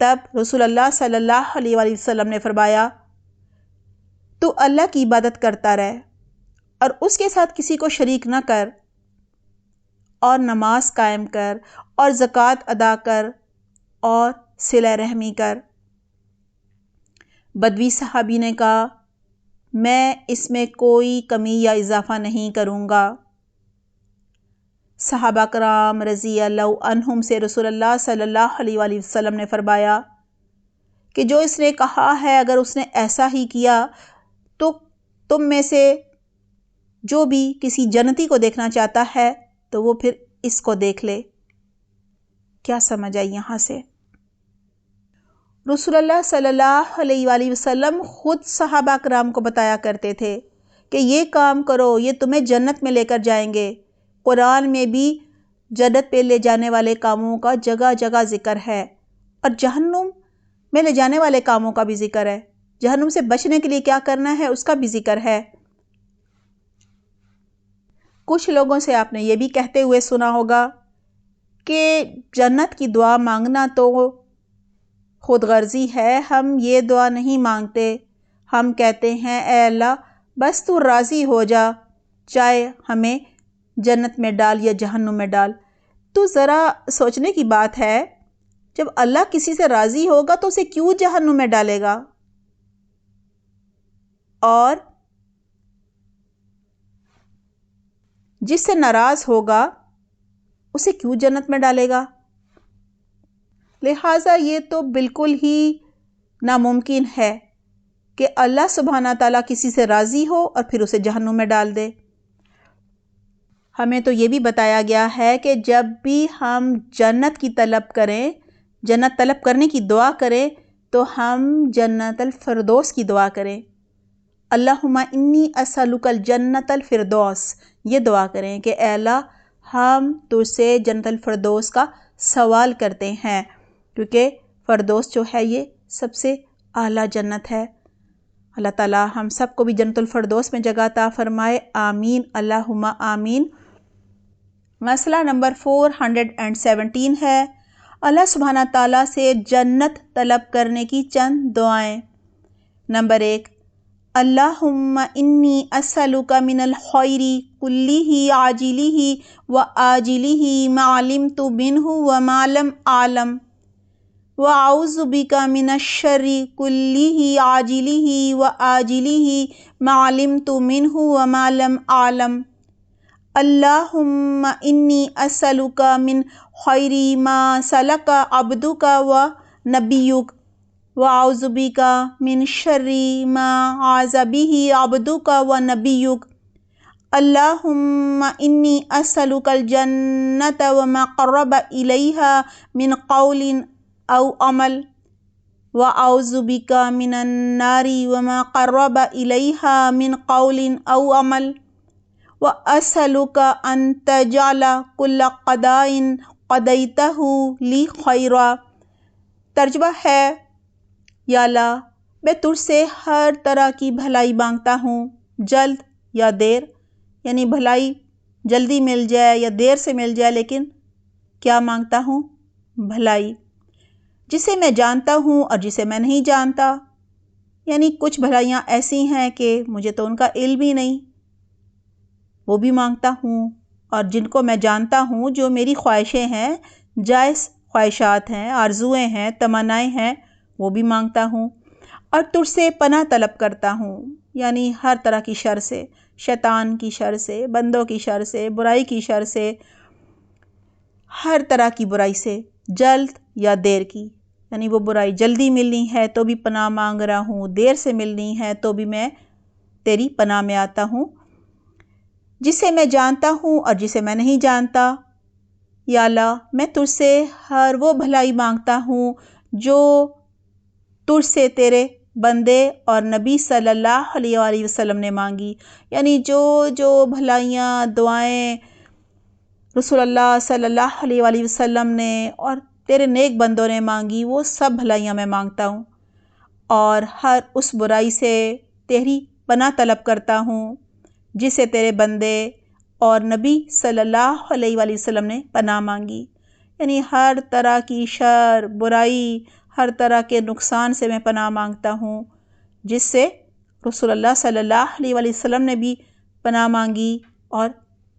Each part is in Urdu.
تب رسول اللہ صلی اللہ علیہ وآلہ وسلم نے فرمایا تو اللہ کی عبادت کرتا رہ اور اس کے ساتھ کسی کو شریک نہ کر، اور نماز قائم کر اور زکوٰۃ ادا کر اور صلہ رحمی کر۔ بدوی صحابی نے کہا میں اس میں کوئی کمی یا اضافہ نہیں کروں گا۔ صحابہ کرام رضی اللہ عنہم سے رسول اللہ صلی اللہ علیہ وآلہ وسلم نے فرمایا کہ جو اس نے کہا ہے اگر اس نے ایسا ہی کیا تو تم میں سے جو بھی کسی جنتی کو دیکھنا چاہتا ہے تو وہ پھر اس کو دیکھ لے۔ کیا سمجھ آئی یہاں سے؟ رسول اللہ صلی اللہ علیہ وآلہ وسلم خود صحابہ کرام کو بتایا کرتے تھے کہ یہ کام کرو، یہ تمہیں جنت میں لے کر جائیں گے۔ قرآن میں بھی جنت پہ لے جانے والے کاموں کا جگہ جگہ ذکر ہے اور جہنم میں لے جانے والے کاموں کا بھی ذکر ہے۔ جہنم سے بچنے کے لیے کیا کرنا ہے اس کا بھی ذکر ہے۔ کچھ لوگوں سے آپ نے یہ بھی کہتے ہوئے سنا ہوگا کہ جنت کی دعا مانگنا تو خود غرضی ہے، ہم یہ دعا نہیں مانگتے، ہم کہتے ہیں اے اللہ بس تو راضی ہو جا، چاہے ہمیں جنت میں ڈال یا جہنم میں ڈال۔ تو ذرا سوچنے کی بات ہے، جب اللہ کسی سے راضی ہوگا تو اسے کیوں جہنم میں ڈالے گا، اور جس سے ناراض ہوگا اسے کیوں جنت میں ڈالے گا؟ لہٰذا یہ تو بالکل ہی ناممکن ہے کہ اللہ سبحانہ تعالیٰ کسی سے راضی ہو اور پھر اسے جہنم میں ڈال دے۔ ہمیں تو یہ بھی بتایا گیا ہے کہ جب بھی ہم جنت کی طلب کریں، جنت طلب کرنے کی دعا کریں تو ہم جنت الفردوس کی دعا کریں۔ اللہم انی اسألک الجنت الفردوس، یہ دعا کریں کہ اے اللہ ہم تجھ سے جنت الفردوس کا سوال کرتے ہیں، کیونکہ فردوس جو ہے یہ سب سے اعلیٰ جنت ہے۔ اللہ تعالیٰ ہم سب کو بھی جنت الفردوس میں جگہ عطا فرمائے، آمین اللہم آمین۔ مسئلہ نمبر 417 ہے اللہ سبحانہ تعالیٰ سے جنت طلب کرنے کی چند دعائیں۔ نمبر 1، اللہم انی اسألک من الخیر کلہ عاجلہ و آجلہ ما علمت منہ وما لم اعلم واعوذ بک من الشر کلہ عاجلہ و آجلہ ما علمت منہ وما لم اعلم۔ اللہم انی اسألک من خیر ما سلک عبدک و نبیک واعوذ بک من شر ما عاذ بہ عبدک و نبیک۔ اللہم انی اسألک الجنۃ وما قرب الیہا من قول او عمل واعوذ بک من النار وما قرب الیہا من قول او عمل واسألک ان تجعل کل قضاء قضیتہ لی خیرا۔ ترجمہ ہے، یا اللہ میں تجھ سے ہر طرح کی بھلائی مانگتا ہوں، جلد یا دیر، یعنی بھلائی جلدی مل جائے یا دیر سے مل جائے، لیکن کیا مانگتا ہوں؟ بھلائی، جسے میں جانتا ہوں اور جسے میں نہیں جانتا، یعنی کچھ بھلائیاں ایسی ہیں کہ مجھے تو ان کا علم ہی نہیں، وہ بھی مانگتا ہوں، اور جن کو میں جانتا ہوں جو میری خواہشیں ہیں، جائز خواہشات ہیں، آرزوئیں ہیں، تمنائیں ہیں، وہ بھی مانگتا ہوں، اور تجھ سے پناہ طلب کرتا ہوں، یعنی ہر طرح کی شر سے، شیطان کی شر سے، بندوں کی شر سے، برائی کی شر سے، ہر طرح کی برائی سے، جلد یا دیر کی، یعنی وہ برائی جلدی ملنی ہے تو بھی پناہ مانگ رہا ہوں، دیر سے ملنی ہے تو بھی میں تیری پناہ میں آتا ہوں، جسے میں جانتا ہوں اور جسے میں نہیں جانتا۔ یا اللہ میں تجھ سے ہر وہ بھلائی مانگتا ہوں جو تجھ سے تیرے بندے اور نبی صلی اللہ علیہ وآلہ وسلم نے مانگی، یعنی جو بھلائیاں دعائیں رسول اللہ صلی اللہ علیہ وآلہ وسلم نے اور تیرے نیک بندوں نے مانگی، وہ سب بھلائیاں میں مانگتا ہوں، اور ہر اس برائی سے تیری پناہ طلب کرتا ہوں جسے تیرے بندے اور نبی صلی اللہ علیہ وآلہ وسلم نے پناہ مانگی، یعنی ہر طرح کی شر، برائی، ہر طرح کے نقصان سے میں پناہ مانگتا ہوں، جس سے رسول اللہ صلی اللہ علیہ وآلہ وسلم نے بھی پناہ مانگی اور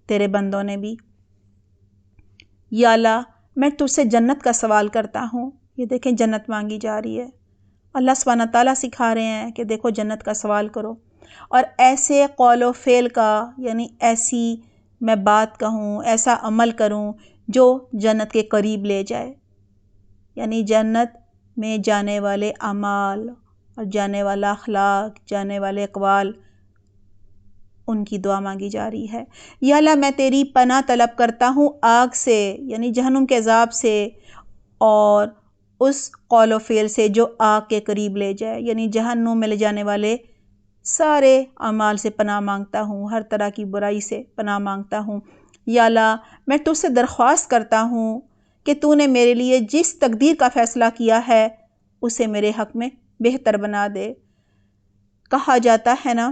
تیرے بندوں نے بھی۔ یا اللہ میں تجھ سے جنت کا سوال کرتا ہوں۔ یہ دیکھیں جنت مانگی جا رہی ہے، اللہ سبحانہ تعالیٰ سکھا رہے ہیں کہ دیکھو جنت کا سوال کرو، اور ایسے قول و فعل کا، یعنی ایسی میں بات کہوں، ایسا عمل کروں جو جنت کے قریب لے جائے، یعنی جنت میں جانے والے اعمال اور جانے والا اخلاق، جانے والے اقوال، ان کی دعا مانگی جا رہی ہے۔ یا اللہ میں تیری پناہ طلب کرتا ہوں آگ سے، یعنی جہنم کے عذاب سے، اور اس قول و فعل سے جو آگ کے قریب لے جائے، یعنی جہنم میں لے جانے والے سارے اعمال سے پناہ مانگتا ہوں، ہر طرح کی برائی سے پناہ مانگتا ہوں۔ یا اللہ میں تجھ سے درخواست کرتا ہوں کہ تو نے میرے لیے جس تقدیر کا فیصلہ کیا ہے اسے میرے حق میں بہتر بنا دے۔ کہا جاتا ہے نا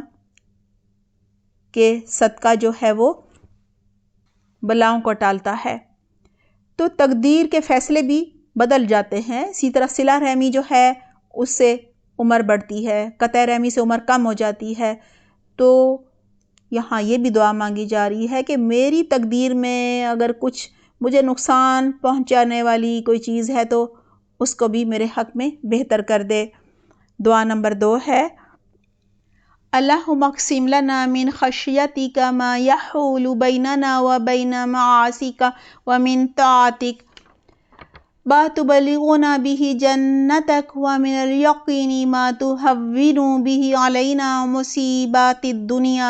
کہ صدقہ جو ہے وہ بلاؤں کو ٹالتا ہے، تو تقدیر کے فیصلے بھی بدل جاتے ہیں۔ اسی طرح صلہ رحمی جو ہے اس سے عمر بڑھتی ہے، قطع رحمی سے عمر کم ہو جاتی ہے۔ تو یہاں یہ بھی دعا مانگی جا رہی ہے کہ میری تقدیر میں اگر کچھ مجھے نقصان پہنچانے والی کوئی چیز ہے تو اس کو بھی میرے حق میں بہتر کر دے۔ دعا نمبر 2 ہے اللہم اقسم لنا من خشیتک ما یحول بیننا وبین معاصیک ومن طاعتک ما تبلغنا به جنتک ومن الیقین ما تہون به علینا مصیبات الدنیا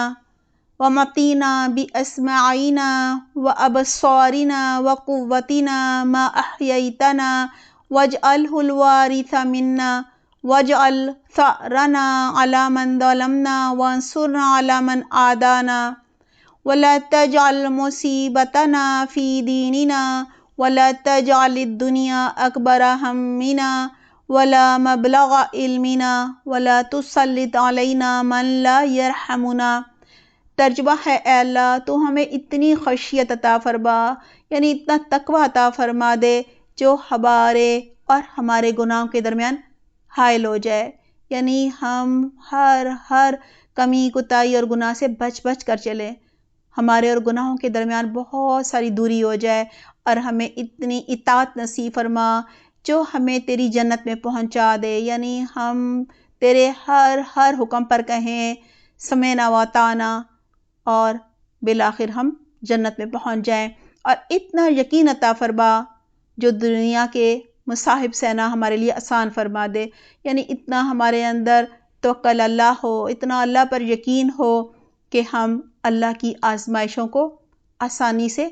ومتینا باسماعنا وابصارنا وقوتنا ما احییتنا واجعلہ الوارث منا واجعل ثأرنا على من ظلمنا وانصرنا على من عادانا ولا تجعل مصیبتنا في دیننا ولا تجعل الدنيا أكبر همنا ولا مبلغ علمنا ولا تسلط علينا من لا يرحمنا۔ ترجمہ ہے اے اللہ تو ہمیں اتنی خشیت عطا فرما، یعنی اتنا تقوی عطا فرما دے جو ہمارے اور ہمارے گناہوں کے درمیان حائل ہو جائے، یعنی ہم ہر کمی کوتاہی اور گناہ سے بچ کر چلیں، ہمارے اور گناہوں کے درمیان بہت ساری دوری ہو جائے، اور ہمیں اتنی اطاعت نصیب فرما جو ہمیں تیری جنت میں پہنچا دے، یعنی ہم تیرے ہر حکم پر کہیں سمعنا واطعنا، اور بالآخر ہم جنت میں پہنچ جائیں۔ اور اتنا یقین عطا فرما جو دنیا کے مصاحب سہنا ہمارے لیے آسان فرما دے، یعنی اتنا ہمارے اندر توکل اللہ ہو، اتنا اللہ پر یقین ہو کہ ہم اللہ کی آزمائشوں کو آسانی سے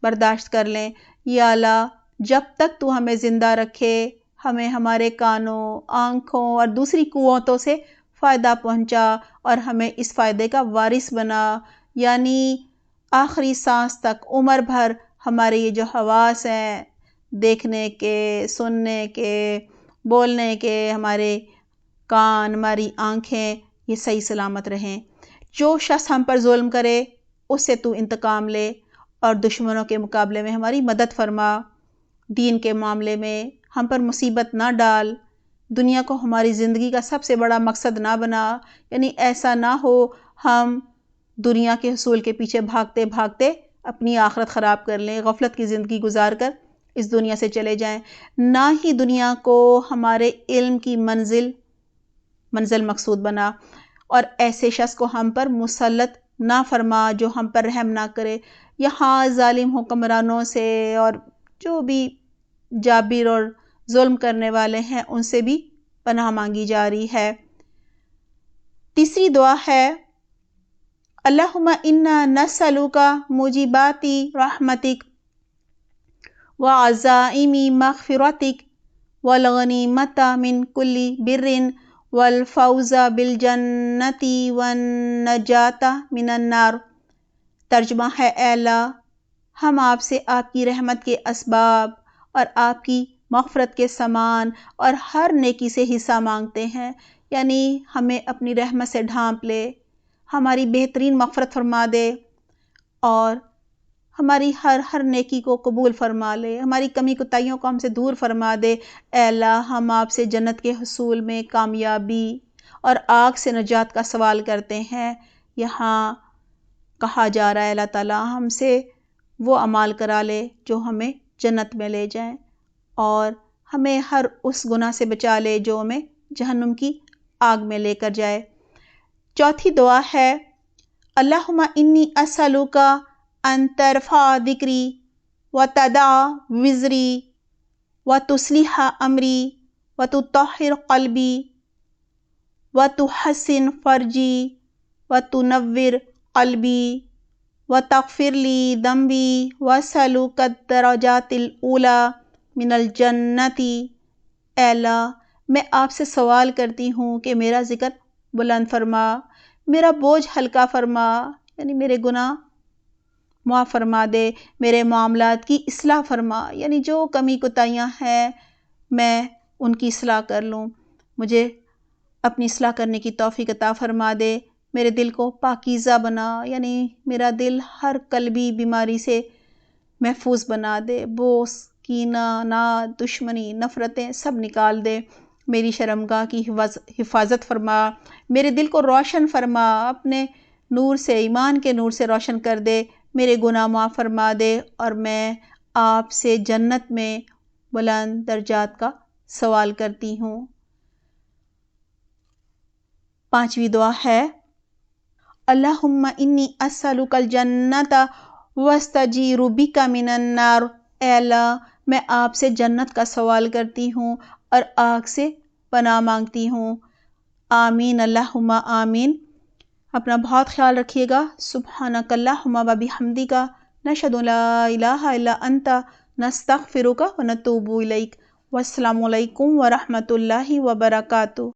برداشت کر لیں۔ یا اللہ جب تک تو ہمیں زندہ رکھے ہمیں ہمارے کانوں، آنکھوں اور دوسری قوتوں سے فائدہ پہنچا، اور ہمیں اس فائدے کا وارث بنا، یعنی آخری سانس تک عمر بھر ہمارے یہ جو حواس ہیں، دیکھنے کے، سننے کے، بولنے کے، ہمارے کان، ہماری آنکھیں، یہ صحیح سلامت رہیں۔ جو شخص ہم پر ظلم کرے اس سے تو انتقام لے، اور دشمنوں کے مقابلے میں ہماری مدد فرما، دین کے معاملے میں ہم پر مصیبت نہ ڈال، دنیا کو ہماری زندگی کا سب سے بڑا مقصد نہ بنا، یعنی ایسا نہ ہو ہم دنیا کے حصول کے پیچھے بھاگتے بھاگتے اپنی آخرت خراب کر لیں، غفلت کی زندگی گزار کر اس دنیا سے چلے جائیں۔ نہ ہی دنیا کو ہمارے علم کی منزل مقصود بنا، اور ایسے شخص کو ہم پر مسلط نہ فرما جو ہم پر رحم نہ کرے۔ یہاں ظالم حکمرانوں سے اور جو بھی جابر اور ظلم کرنے والے ہیں ان سے بھی پناہ مانگی جا رہی ہے۔ تیسری دعا ہے اللہم انا نسألک موجبات رحمتک وعزائم مغفرتک والغنیمۃ من کل بر والفوز بالجنۃ والنجاۃ من النار۔ ترجمہ ہے اے اللہ ہم آپ سے آپ کی رحمت کے اسباب اور آپ کی مغفرت کے سامان اور ہر نیکی سے حصہ مانگتے ہیں، یعنی ہمیں اپنی رحمت سے ڈھانپ لے، ہماری بہترین مغفرت فرما دے، اور ہماری ہر نیکی کو قبول فرما لے، ہماری کمی کوتاہیوں کو ہم سے دور فرما دے۔ اے اللہ، ہم آپ سے جنت کے حصول میں کامیابی اور آگ سے نجات کا سوال کرتے ہیں۔ یہاں کہا جا رہا ہے اللہ تعالیٰ ہم سے وہ اعمال کرا لے جو ہمیں جنت میں لے جائیں، اور ہمیں ہر اس گناہ سے بچا لے جو ہمیں جہنم کی آگ میں لے کر جائے۔ چوتھی دعا ہے اللہم انی اسألک ان ترفع ذکری وتدع وزری وتصلح امری وتطہر قلبی وتحسن فرجی وتنور قلبی وتغفر لی ذنبی واسألک الدرجات الاولی من الجنت۔ اے اللہ، میں آپ سے سوال کرتی ہوں کہ میرا ذکر بلند فرما، میرا بوجھ ہلکا فرما، یعنی میرے گناہ معاف فرما دے، میرے معاملات کی اصلاح فرما، یعنی جو کمی کوتاہیاں ہیں میں ان کی اصلاح کر لوں، مجھے اپنی اصلاح کرنے کی توفیق عطا فرما دے، میرے دل کو پاکیزہ بنا، یعنی میرا دل ہر قلبی بیماری سے محفوظ بنا دے، بغض، کینہ، ناد، دشمنی، نفرتیں سب نکال دے، میری شرمگاہ کی حفاظت فرما، میرے دل کو روشن فرما، اپنے نور سے، ایمان کے نور سے روشن کر دے، میرے گناہ معاف فرما دے، اور میں آپ سے جنت میں بلند درجات کا سوال کرتی ہوں۔ پانچویں دعا ہے اللہم انی اسألک الجنت واستجیر بک من النار۔ اے اللہ، میں آپ سے جنت کا سوال کرتی ہوں اور آگ سے پناہ مانگتی ہوں۔ آمین اللہم آمین۔ اپنا بہت خیال رکھیے گا۔ سبحانک اللہم و بحمدک، نشہد ان لا الہ الا انت، نستغفرک و نتوب الیک۔ والسلام علیکم ورحمۃ اللہ وبرکاتہ۔